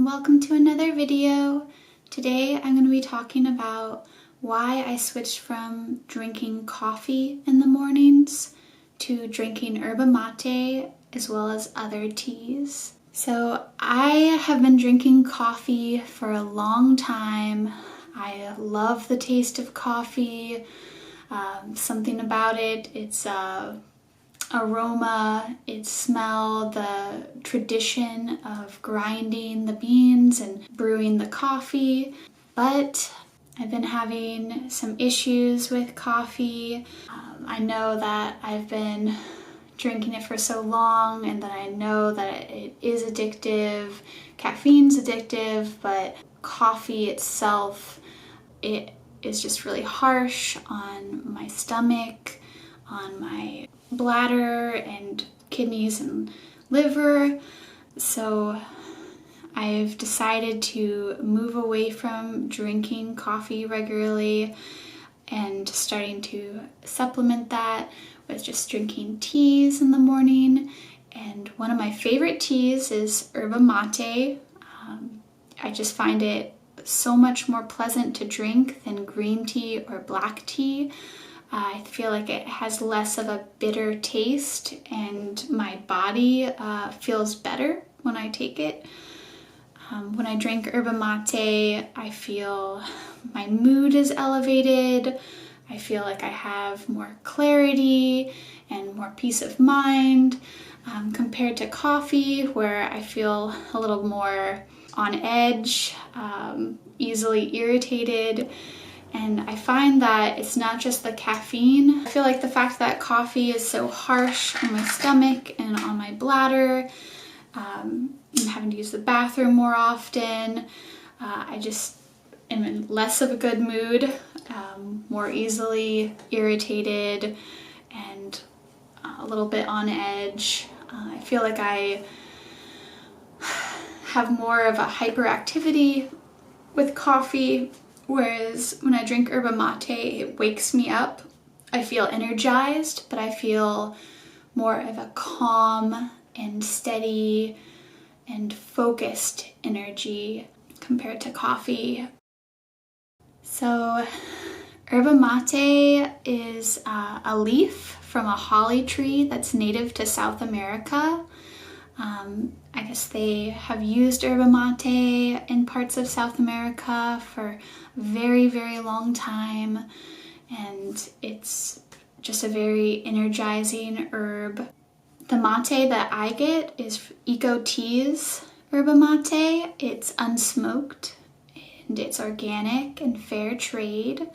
and welcome to another video. Today I'm going to be talking about why I switched from drinking coffee in the mornings to drinking yerba mate as well as other teas. So I have been drinking coffee for a long time. I love the taste of coffee. Something about it, its aroma, its smell, the tradition of grinding the beans and brewing the coffee. But I've been having some issues with coffee. I know that I've been drinking it for so long and that I know that it is addictive. Caffeine's addictive, but coffee itself, it is just really harsh on my stomach, on my bladder and kidneys and liver. So I've decided to move away from drinking coffee regularly and starting to supplement that with just drinking teas in the morning. And one of my favorite teas is yerba mate. I just find it so much more pleasant to drink than green tea or black tea. I feel like it has less of a bitter taste and my body feels better when I take it. When I drink yerba mate, I feel my mood is elevated. I feel like I have more clarity and more peace of mind compared to coffee, where I feel a little more on edge, easily irritated. And I find that it's not just the caffeine. I feel like the fact that coffee is so harsh on my stomach and on my bladder, I'm having to use the bathroom more often. I just am in less of a good mood, more easily irritated and a little bit on edge. I feel like I have more of a hyperactivity with coffee, whereas when I drink yerba mate, it wakes me up. I feel energized, but I feel more of a calm and steady and focused energy compared to coffee. So yerba mate is a leaf from a holly tree that's native to South America. I guess they have used yerba mate in parts of South America for a very, very long time, and it's just a very energizing herb. The mate that I get is Eco Tea's yerba mate. It's unsmoked and it's organic and fair trade.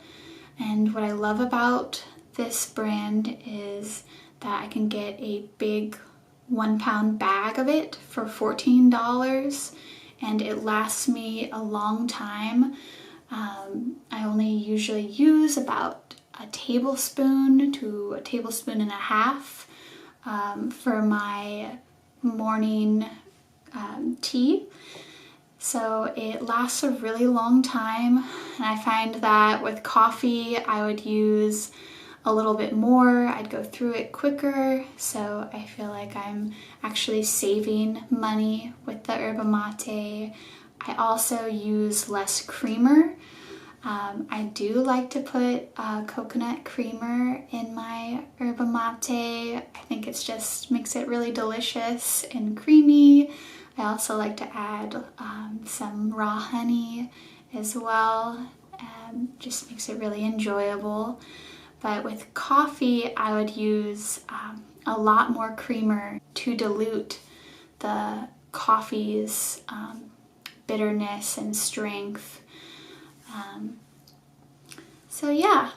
And what I love about this brand is that I can get a big 1-pound bag of it for $14, and it lasts me a long time. I only usually use about a tablespoon to a tablespoon and a half for my morning tea. So it lasts a really long time, and I find that with coffee I would use a little bit more. I'd go through it quicker, so I feel like I'm actually saving money with the yerba mate. I also use less creamer. I do like to put coconut creamer in my yerba mate. I think it just makes it really delicious and creamy. I also like to add some raw honey as well. Just makes it really enjoyable. But with coffee, I would use a lot more creamer to dilute the coffee's bitterness and strength. So yeah,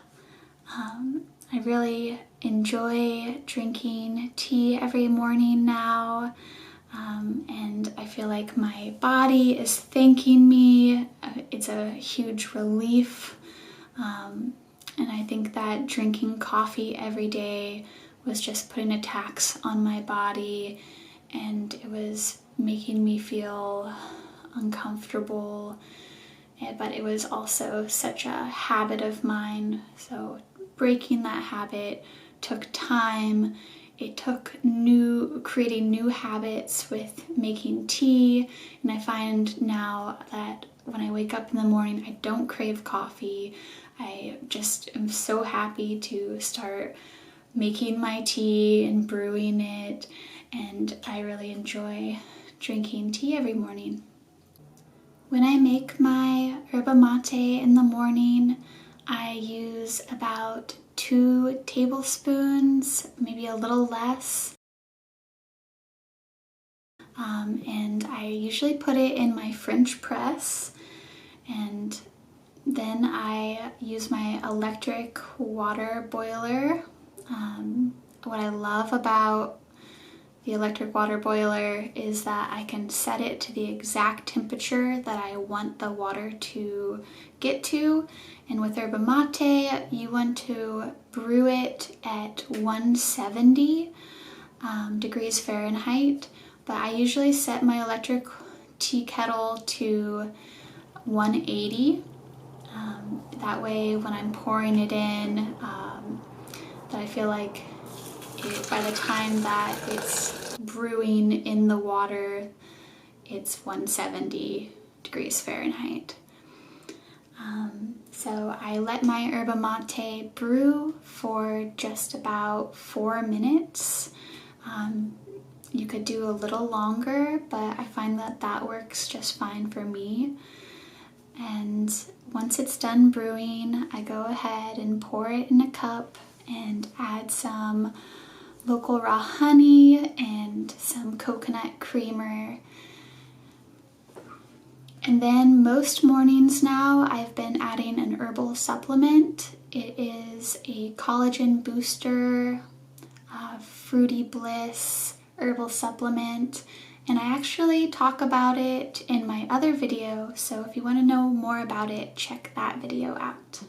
I really enjoy drinking tea every morning now. And I feel like my body is thanking me. It's a huge relief. And I think that drinking coffee every day was just putting a tax on my body, and it was making me feel uncomfortable. But it was also such a habit of mine. So breaking that habit took time it took creating new habits with making tea, and I find now that when I wake up in the morning, I don't crave coffee. I just am so happy to start making my tea and brewing it, and I really enjoy drinking tea every morning. When I make my yerba mate in the morning, I use about 2 tablespoons, maybe a little less. And I usually put it in my French press, and then I use my electric water boiler. What I love about the electric water boiler is that I can set it to the exact temperature that I want the water to get to. And with yerba mate, you want to brew it at 170 degrees Fahrenheit, but I usually set my electric tea kettle to 180. That way when I'm pouring it in, that I feel like by the time that it's brewing in the water, it's 170 degrees Fahrenheit. So I let my yerba mate brew for just about 4 minutes. You could do a little longer, but I find that that works just fine for me. And once it's done brewing, I go ahead and pour it in a cup and add some local raw honey and some coconut creamer. And then most mornings now I've been adding an herbal supplement. It is a collagen booster, fruity bliss herbal supplement, and I actually talk about it in my other video, so if you want to know more about it, check that video out.